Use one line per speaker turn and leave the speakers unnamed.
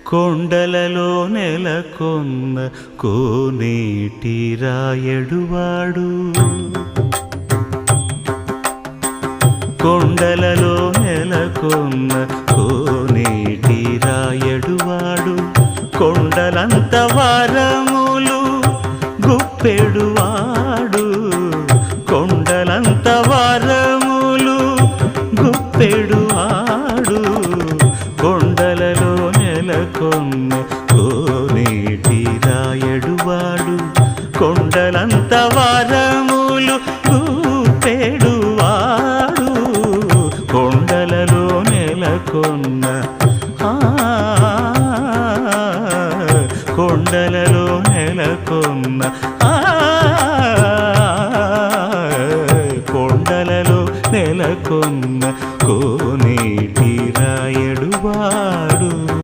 కొండలలో నెలకొన్న కోనేటి రాయడువాడు కొండలలో నెలకొన్న కోనేటి రాయడువాడు కొండలంత వరములు గుప్పెడువాడు కొండలంత వరములు గుప్పెడువాడు కొండలలో నెలకొన్న కోనేటి రాయడువాడు కొండలంత వరములు గుప్పెడువాడు కొండలలో నెలకొన్న కొండలలో నెలకొన్న కొండలలో నెలకొన్న